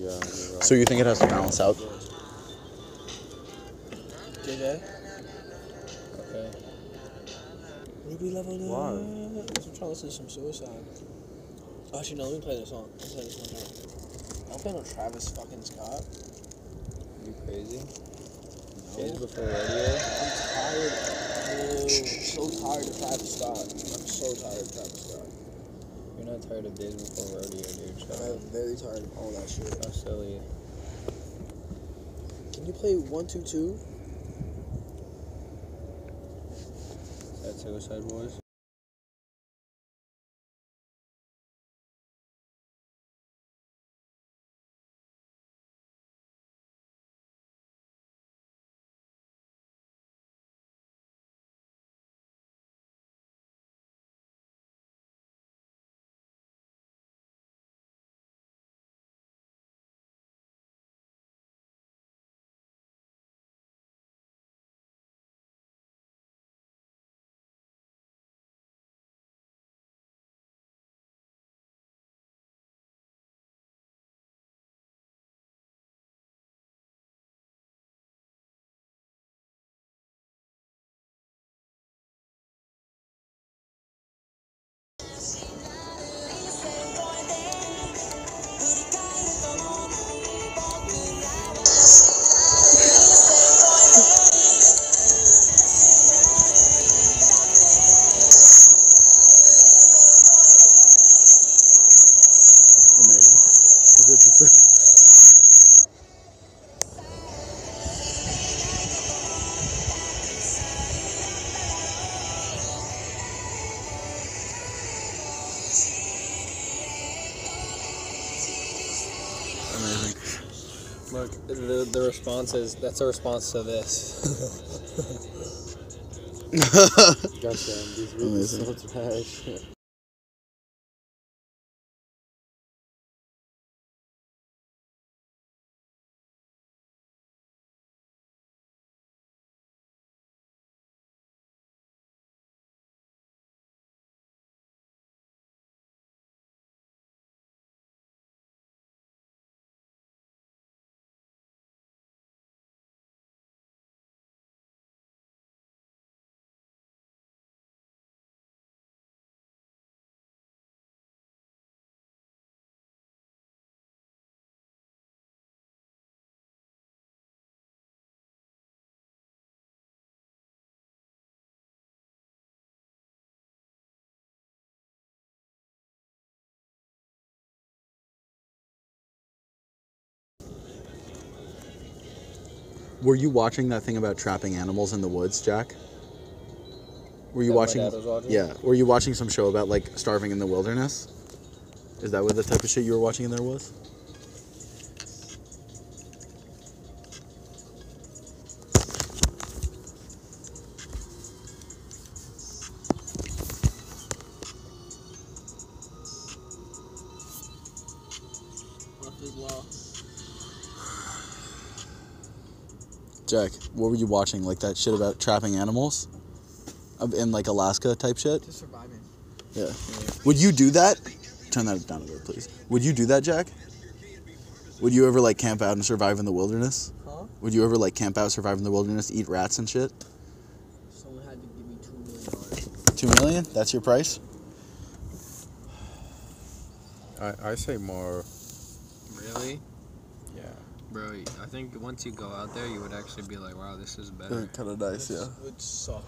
Yeah. So you think it has to balance out? JJ? Okay. Ruby level up. Why? I'm trying to listen to some Suicide. Actually, no, let me play this song. Let me play this one now. I'm playing on Travis fucking Scott. You crazy? No. Days before radio? I'm tired. I'm so tired of Travis Scott. I'm so tired of Travis Scott. You're not tired of Days Before Rodeo, dude. Shut I'm up. very tired of all that shit. How silly. Can you play 122? That Suicide Boys? Amazing. Is it just amazing? Look, the response is, that's a response to this. Gotcha, these videos are so trash. Were you watching that thing about trapping animals in the woods, Jack? Were you That my watching? dad was watching? Yeah. Were you watching some show about like starving in the wilderness? Is that what the type of shit you were watching in there was? Left as well. Jack, what were you watching? Like that shit about trapping animals? In like Alaska type shit? Just surviving. Yeah. Would you do that? Turn that down a bit, please. Would you do that, Jack? Would you ever like camp out and survive in the wilderness? Huh? Would you ever like camp out, survive in the wilderness, eat rats and shit? Someone had to give me $2 million. 2 million? That's your price? I say more. Really? Yeah. Bro, I think once you go out there, you would actually be like, wow, this is better. Kind of nice, This would suck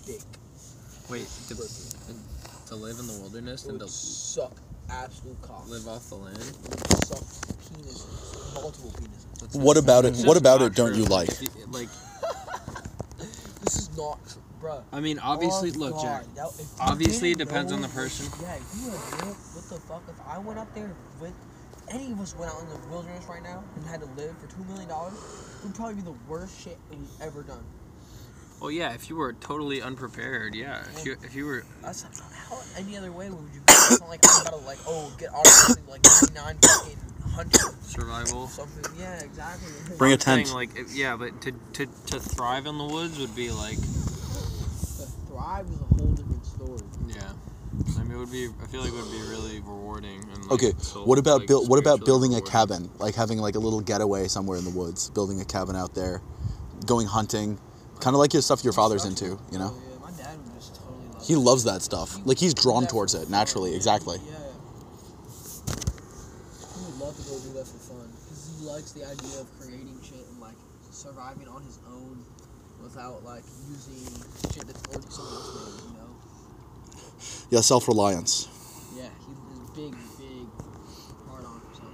dick. Wait, to live in the wilderness It and would to suck absolute cock. live off the land? It would suck penises. Multiple penises. That's What just- about it? that's What just about not it don't true. you like? Like, This is not true, bruh. I mean, obviously, Oh, look, God. Jack. That- if you Obviously, it didn't depends on know- the person. Yeah, if you had known, what the fuck, if I went out there with, any of us went out in the wilderness right now and had to live for $2 million, it would probably be the worst shit that we've ever done. Well, yeah, if you were totally unprepared, yeah. If you were, That's not how any other way would you be. It's not like I'm about to like, oh, get out of something like 99 fucking 100 survival. something. Yeah, exactly. Bring a I'm saying, tent. like, yeah, but to thrive in the woods would be like, To thrive is a whole different story. yeah. I mean, it would be. I feel like it would be really rewarding. And, like, Okay, soul- what about like, what about spiritually building a rewarding. cabin? Like having like a little getaway somewhere in the woods, building a cabin out there, going hunting, kind of like your stuff your father's into, you know? Oh, yeah, my dad would just totally love He it. loves that stuff. Like he's drawn That towards for it fun. naturally, exactly. Yeah. He would love to go do that for fun because he likes the idea of creating shit and like surviving on his own without like using shit that's already someone else made. You know? Yeah, self-reliance. Yeah, he's big hard on himself.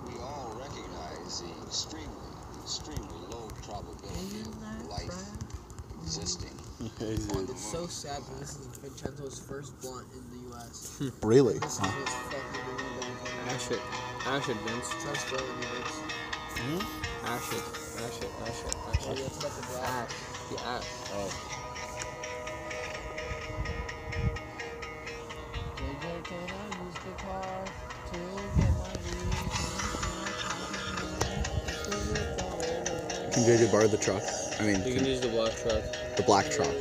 We all recognize the extremely low probability Isn't that of life right? existing. It's so sad that this is Vincenzo's first blunt in the U.S. Really? This is his fucking movie. Ash it, Vince. Try to spoil it, Vince. Ash it. Oh, yeah, it's about the black. The ash. Oh. JJ, can I use the car to get my Can JJ borrow the truck? I mean, You can use the black truck. the black truck.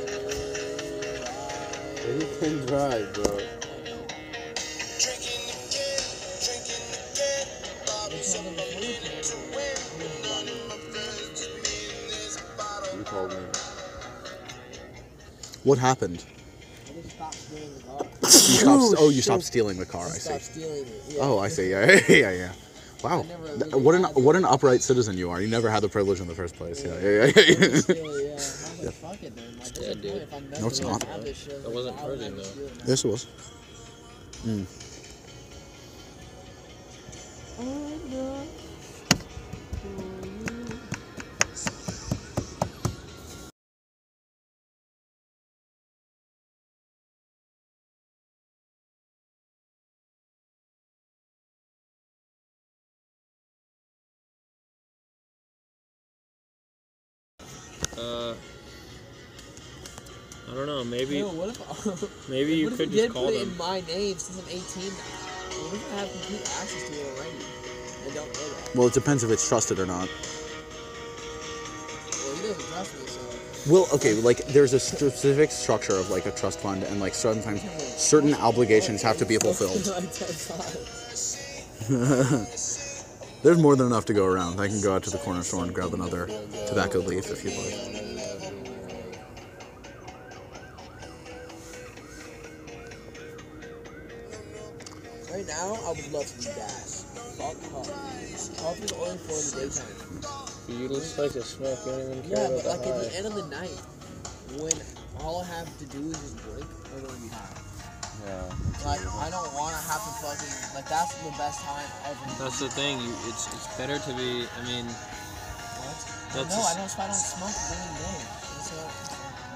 You can drive, bro. You told me. What happened? I just stopped stealing the car. You stopped stealing the car. I see. Stopped stealing it. Yeah. Oh, I see. Yeah, yeah. Wow. I never Th- really What an had it. what an upright citizen you are. You never had the privilege in the first place. Yeah. Steal it, yeah. I was like, fuck it then. Like, Yeah, there's no dude. point if I'm No, it's never not. gonna have this shit. That wasn't Why would I hurting, just though. do it now? Yes, it was. I don't know. Maybe Yo, what if, maybe you what if could he just did call put it them. in my name since I'm 18 now? What if I have complete access to it already? I don't know that. Well, it depends if it's trusted or not. Well, he doesn't trust me, so. Well, okay, like there's a specific structure of like a trust fund, and like sometimes certain obligations have to be fulfilled. Like 10 times. There's more than enough to go around. I can go out to the corner store and grab another tobacco leaf if you'd like. Right now, I would love to do gas. Fuck coffee. Coffee's only for the daytime. You just like to smoke. You don't even care Yeah, about but like the at high. the end of the night, when all I have to do is just drink, I want to be high. Yeah. Like, I don't want to have to fucking, like, that's the best time ever. That's the thing. It's better to be. I mean, What? That's No, just- I don't smoke during the day. It's a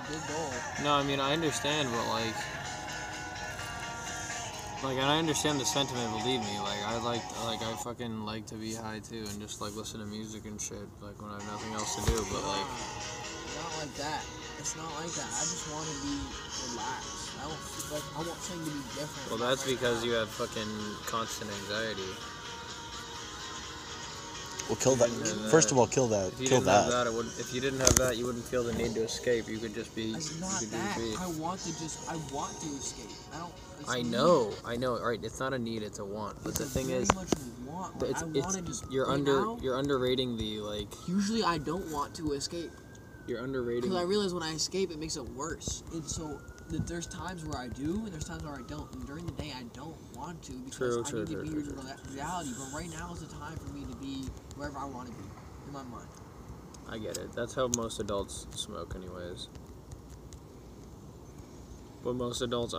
big goal. no. I mean, I understand, but like, and I understand the sentiment. Believe me, I fucking like to be high too, and just like listen to music and shit. Like when I have nothing else to do. But like, Not like that. It's not like that. I just want to be relaxed. I want something to be different. well, that's because you have fucking constant anxiety. Well, kill that. First of all, kill that. If you Kill didn't have that. that, if you didn't have that, you wouldn't feel the need to escape. You could just be. It's you not could that. just be. I want to escape. It's I me. know. Right? It's not a need; it's a want. But It's the a thing very is, much want. it's I want to just. you're right now, you're underrating the like. Usually, I don't want to escape You're underrating. because I realize when I escape, it makes it worse. And so there's times where I do, and there's times where I don't. And during the day, I don't want to because I need to be in reality. But right now is the time for me to be wherever I want to be in my mind. I get it. That's how most adults smoke, anyways. But most adults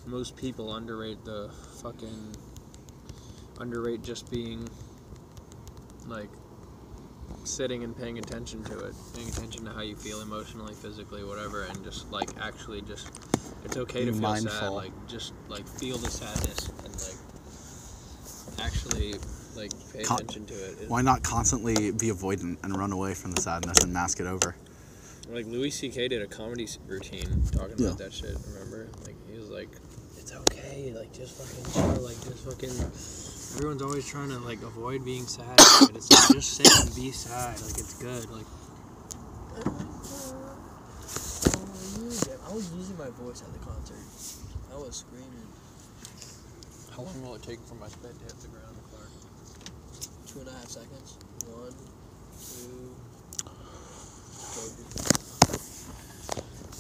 most people underrate the fucking. Underrate just being. Like. Sitting and paying attention to it. Paying attention to how you feel emotionally, physically, whatever, and just, like, actually just. It's okay to Be feel sad. mindful. Like, just, like, feel the sadness and, like. Actually, like, pay Con- attention to it. Why not constantly be avoidant and run away from the sadness and mask it over? Like Louis C.K. did a comedy routine talking Yeah. about that shit. Remember? Like he was like, "It's okay. Like just fucking chill. Like just fucking." Everyone's always trying to like avoid being sad, but it's like just sit and be sad. Like it's good. Like I was using my my voice at the concert. I was screaming. How long will it take for my spit to hit the ground, Clark? 2.5 seconds. 1, 2.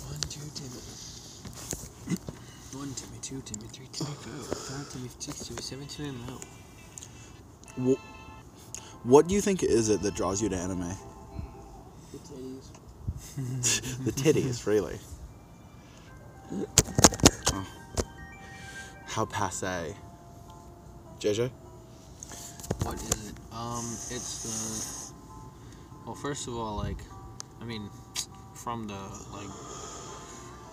One, two, Timmy. 1 Timmy, 2 Timmy, 3 Timmy, 4, 5 Timmy, 6 Timmy, 7 Timmy, no. What do you think is it that draws you to anime? The titties. The titties, really. Oh. How passe. JJ? What is it? It's the... Well, first of all, like, I mean, from the, like,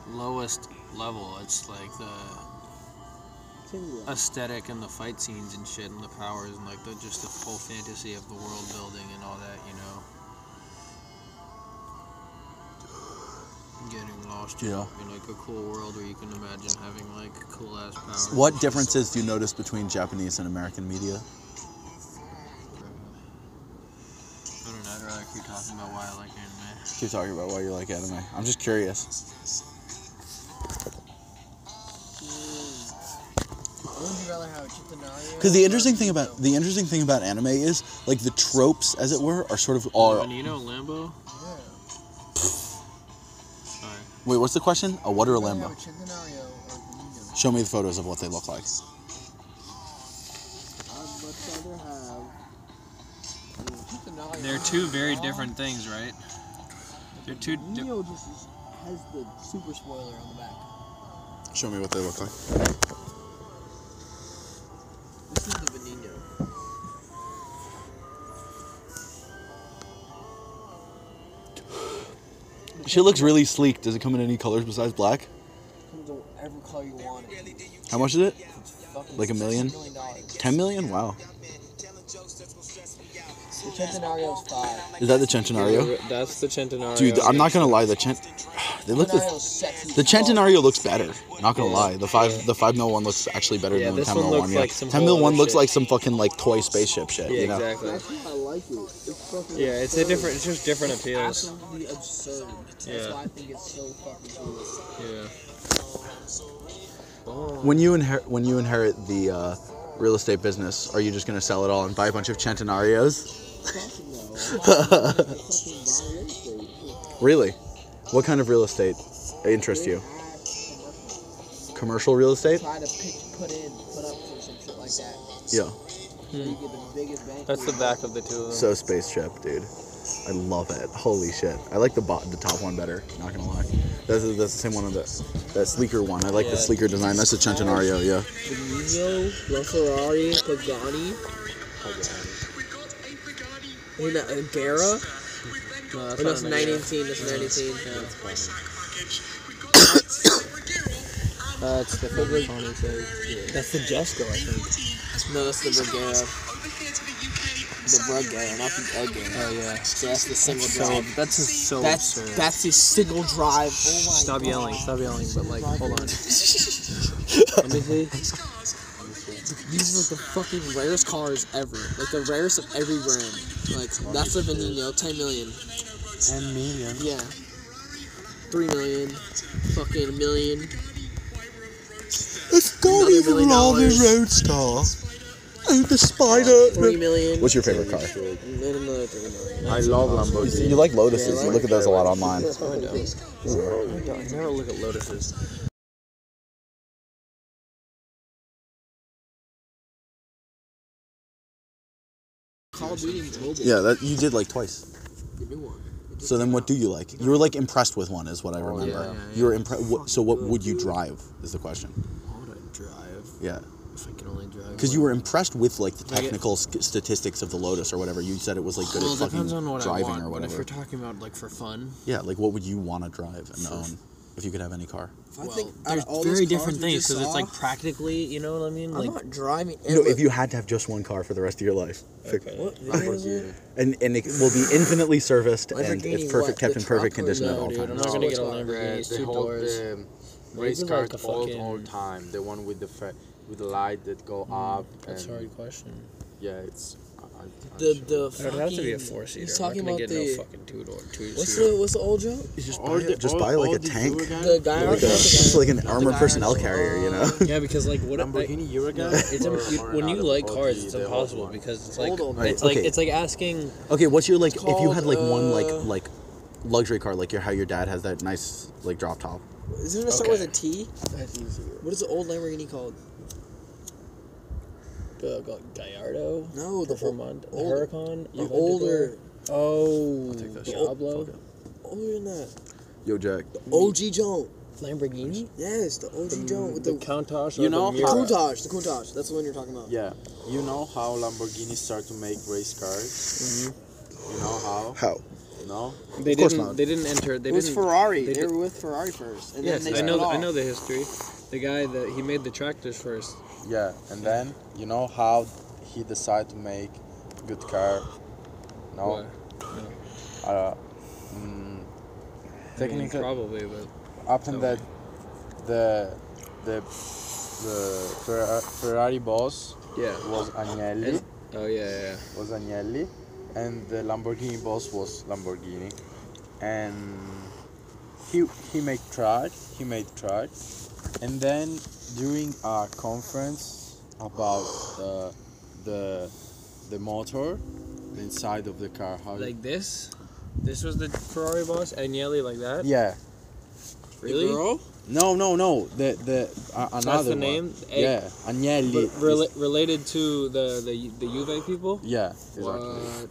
lowest level, it's like the aesthetic and the fight scenes and shit and the powers and, like, just the whole fantasy of the world building and all that, you know? Getting lost in like a cool world where you can imagine having like cool ass powers. What differences do you notice between Japanese and American media? I don't know, I'd rather keep talking about why I like anime. Keep talking about why you like anime. I'm just curious. Would you rather have a Chitanario? Because the interesting thing about anime is like the tropes, as it were, are sort of all. Benito, Lambo? Yeah. Sorry. Wait, what's the question? A what or a Would you Lambo? rather have a Chitanario or Benito? Show me the photos of what they look like. I'd much rather have Chitanario. They're two very different things, right? They're two Benito just has the super spoiler on the back. Show me what they look like. This is the Benito. She looks really sleek. Does it come in any colors besides black? Comes in whatever color you want. How much is it? It's fucking Like $1 million? $6 million. 10 million? Wow. The Centenario's 5. Is that the Centenario? That's the Centenario. Dude, I'm not gonna lie. They look Centenario's sexy. the Centenario looks better. Not gonna lie. The 5 mil one looks actually better Yeah, than the this 10 one mil looks one. like some 10 mil whole one other looks shit. like some fucking like toy spaceship shit. Yeah, You know? exactly. That's why I like it. It's fucking Yeah, it's a different. It's just different appeals. absolutely absurd. That's Yeah. why I think it's so fucking cool. Yeah. When you inherit the real estate business, are you just gonna sell it all and buy a bunch of Centenarios? Really? What kind of real estate interests you? Commercial real estate? Try to put up for some shit like that. Yeah. So you get the biggest bank. That's the back of the two of them. So spaceship, dude. I love it. Holy shit. I like the top one better. Not gonna lie. That's the same one of that sleeker one. I like the Yeah. sleeker design. That's the Centenario. Yeah. The Mio, LaFerrari, Pagani. And that Gara. No, Or that's not 918. That's 918. That's the fucking Tony says. That's the Jesco, I think. No, that's the Brugera. The Brugera, not the Agera. Oh yeah. So that's the single So drive. that's so That's absurd. that's the single drive. Oh my Stop God. yelling. Stop yelling. But like, hold on. Let me see. These are the fucking rarest cars ever. Like the rarest of every brand. Like that's the Veneno, 10 million. 10 million. Yeah. 3 million. Fucking $1 million. It's not Another even $1 million. all the Roadstar. Oh, the Spider. 3 million. What's your favorite car? And another 3 million. I love Lamborghini. You like Lotuses. Yeah, I You like look at those a lot online. I never look at Lotuses. Call of Duty Mobile. Yeah, that you did like twice. The new one. So then, what do you like? You were like impressed with one, is what I remember. yeah, You were impressed. So what would you drive? Is the question. What would I drive? Yeah. If I can only drive. Because you were impressed with like the technical statistics of the Lotus or whatever. You said it was like good Well, at it depends fucking on what driving I want, or but if whatever. you're talking about like for fun, Yeah, like what would you want to drive and own if you could have any car? I well, think there's out of all very those different cars we things just because it's like saw, practically, you know what I mean? I'm Like not driving. No, if you had to have just one car for the rest of your life, What video is it? and it will be infinitely serviced and Lamborghini it's perfect, what? kept The in perfect truck or condition at no, all Dude, I'm times. not gonna get a No, Lamborghini. It's the 2 whole doors. race Maybe car like a all fucking- time. The one with the light that go up. That's a and hard question. yeah, it's. I The It would have to be a fucking- 4-seater. He's I'm talking not gonna about get the. no fucking two-seater. What's the old joke? Just buy like a tank. The guy. Like just like an armored personnel carrier, you know? Yeah, because like what Lamborghini Huracan? when you like cars, it's impossible because it's like Hold on. Right, it's like okay. it's like asking. Okay, what's your like? If you had like one called, like luxury car, like how your dad has that nice like drop top. Isn't it start Okay. with a T? That's easier. What is the old Lamborghini called? Gallardo. No, the Vermont, old- Huracan, the older, Oh, take that the shit. Diablo, older than that. Yo, Jack. OG Joan. Lamborghini, Yes, the OG Joan with the the Countach. You or know the the how- Miura? Countach. The Countach. That's the one you're talking about. Yeah. You know how Lamborghini start to make race cars? Mm-hmm. You know how? How? No? They Of course didn't. not. They didn't enter. They It was didn't. Ferrari. they They did- were with Ferrari first, and Yes, then they I know. split I off. know the history. The guy that he made the tractors first. Yeah. And then, you know how he decided to make good car? No? What? Mm, I mean, technically, probably, but happened that the Ferrari boss yeah. was Agnelli. Oh yeah. Was Agnelli, and the Lamborghini boss was Lamborghini, and he made track, and then during a conference about the motor, the inside of the car, how Like this. This was the Ferrari boss, Agnelli, like that. yeah, Really? Girl? no, another That's the one. name. Yeah, Agnelli. But related to the Juve people. Yeah, exactly. What?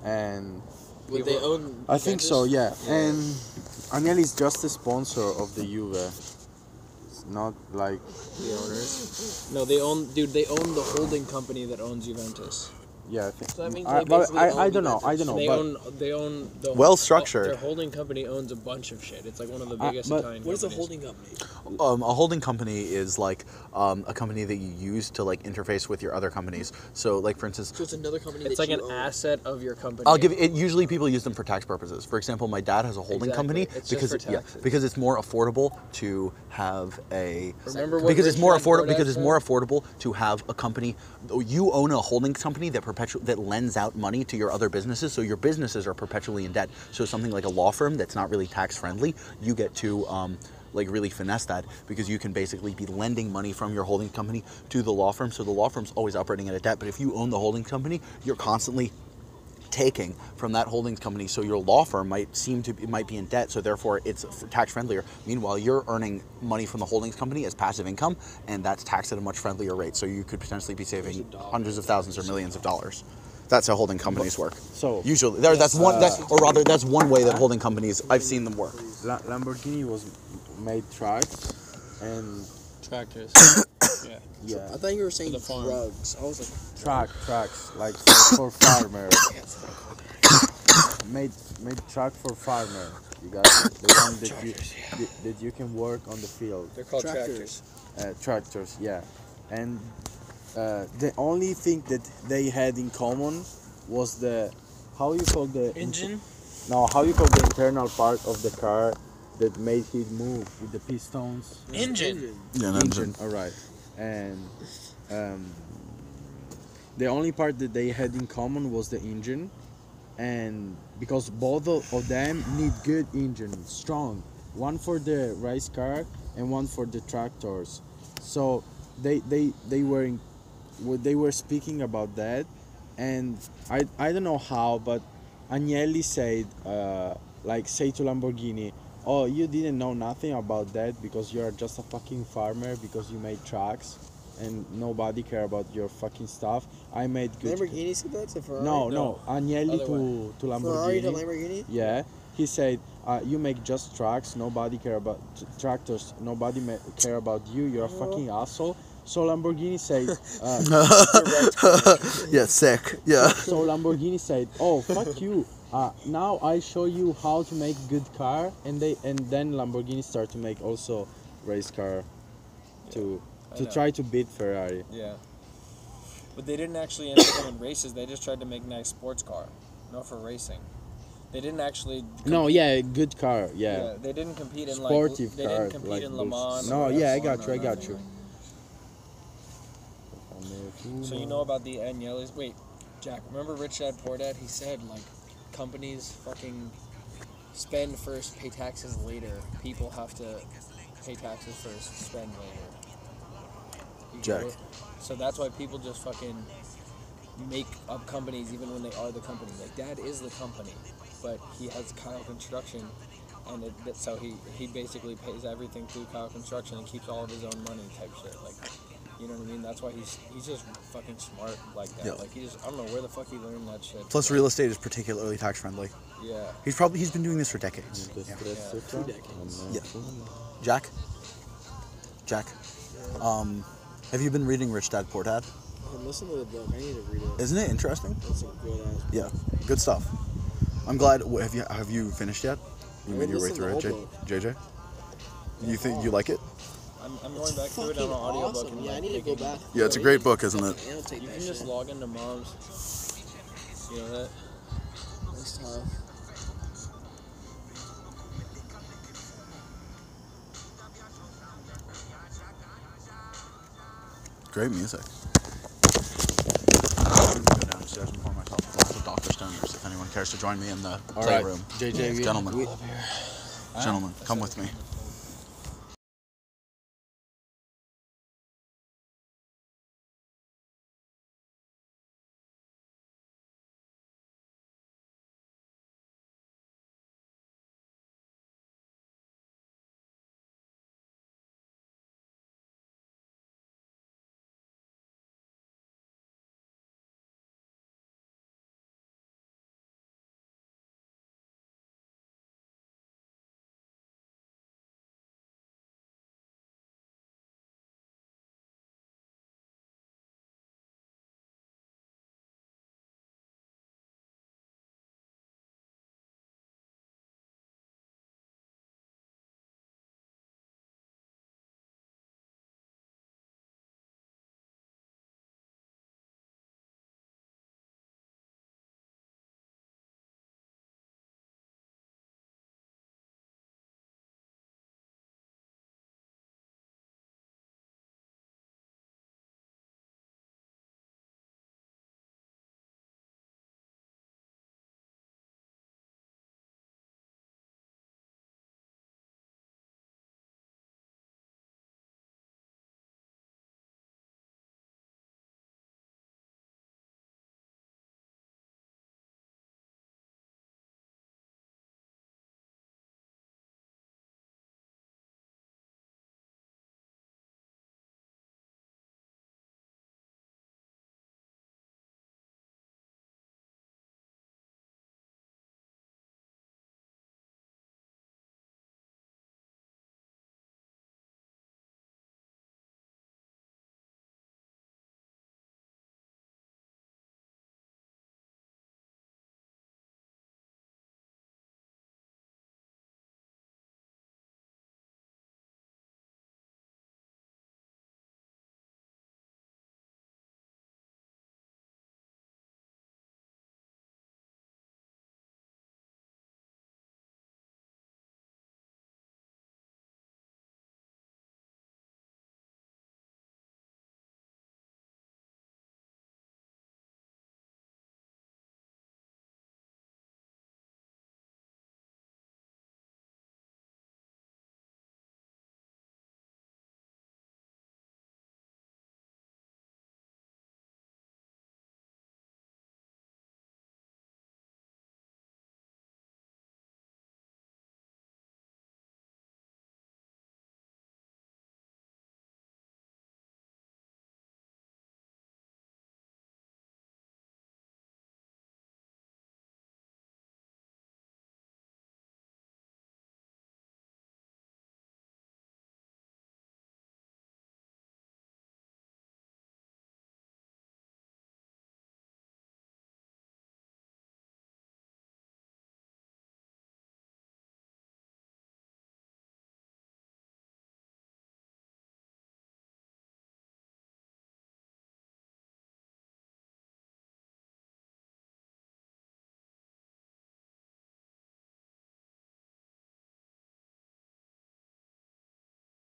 And Would they own? I think so, Juventus? yeah. And Agnelli is just a sponsor of the Juve. It's not like The owners. No, they own. Dude, they own the holding company that owns Juventus. yeah. I think. So that means I, they but basically I own don't know. I Juventus. don't know. They But own. They own the. Well structured. Their holding company owns a bunch of shit. It's like one of the Uh, biggest but Italian. What is a companies. holding company? A holding company is like a company that you use to like interface with your other companies. So, like for instance, So it's another company. It's that like an you own. asset of your company. I'll give it. Usually, people use them for tax purposes. For example, my dad has a holding Exactly. company It's just because for taxes. because it's more affordable to have a. Remember what Because it's Rich more Dad affordable. Kodak Because it's said? more affordable to have a company. You own a holding company that lends out money to your other businesses. So your businesses are perpetually in debt. So something like a law firm that's not really tax friendly, you get to. Like really finesse that because you can basically be lending money from your holding company to the law firm, so the law firm's always operating at a debt. But if you own the holding company, you're constantly taking from that holdings company, so your law firm might be in debt, so therefore it's tax friendlier. Meanwhile, you're earning money from the holdings company as passive income, and that's taxed at a much friendlier rate. So you could potentially be saving hundreds of thousands or millions of dollars. That's how holding companies work. so. Usually, that's one way that holding companies I've seen them work. Lamborghini was made tracks, and Tractors. yeah, I thought you were saying For the farm. drugs. I was like, tracks like for farmer. made track for farmer. You got the one that you can work on the field. They're called Tractors. tractors. Tractors, yeah. And the only thing that they had in common was the how you call the Engine. No, how you call the internal part of the car that made it move with the pistons. Engine. Yeah, Engine, all right. And the only part that they had in common was the engine, and because both of them need good engine, strong, one for the race car and one for the tractors. So they were speaking about that, and I don't know how, but Agnelli said say to Lamborghini, oh, you didn't know nothing about that because you're just a fucking farmer because you made trucks and nobody care about your fucking stuff. I made good. Lamborghini said that to Ferrari. No, Agnelli Other way. to Lamborghini. Ferrari to Lamborghini. Yeah, he said, you make just trucks, nobody care about tractors, nobody care about you, you're a fucking asshole. So Lamborghini said, Yeah, sick. Yeah. so Lamborghini said, oh, fuck you. Now I show you how to make good car, and then Lamborghini start to make also race car to I know. try to beat Ferrari. Yeah. But they didn't actually end up in races. They just tried to make nice sports car, not for racing. They didn't actually. No, yeah, good car, yeah. They didn't compete in Sportive like. They car, didn't compete like in Le Mans. No, or yeah, I F1 got you, or I got nothing. you. So you know about the Agnellis? Wait, Jack, remember Rich Dad Poor Dad? He said, like, companies fucking spend first, pay taxes later. People have to pay taxes first, spend later. You get Jack. it? So that's why people just fucking make up companies even when they are the company. Like, Dad is the company, but he has Kyle Construction, and so he basically pays everything through Kyle Construction and keeps all of his own money type shit. Like, you know what I mean? That's why he's just fucking smart like that. Yeah. Like, he just, I don't know where the fuck he learned that shit. Plus, real estate is particularly tax friendly. Yeah. He's been doing this for decades. Yeah. 2 decades. Yeah. Jack. Have you been reading Rich Dad Poor Dad? Listen to the book. I need to read it. Isn't it interesting? That's a good ass. Yeah, good stuff. I'm glad. Have you finished yet? You I made your way listened through to it, the whole JJ. You think you like it? I'm going back through it on an audiobook. Awesome. And Yeah, I like, need to go making- back. Yeah, it's a great book, isn't it? Annotate You that can just shit. log into Mom's. You know that? That's tough. Great music. I'm gonna go downstairs and pour myself a glass of Dr. Stoner's if anyone cares to join me in the All right, playroom. JJ, Gentlemen, we- gentlemen, come with me.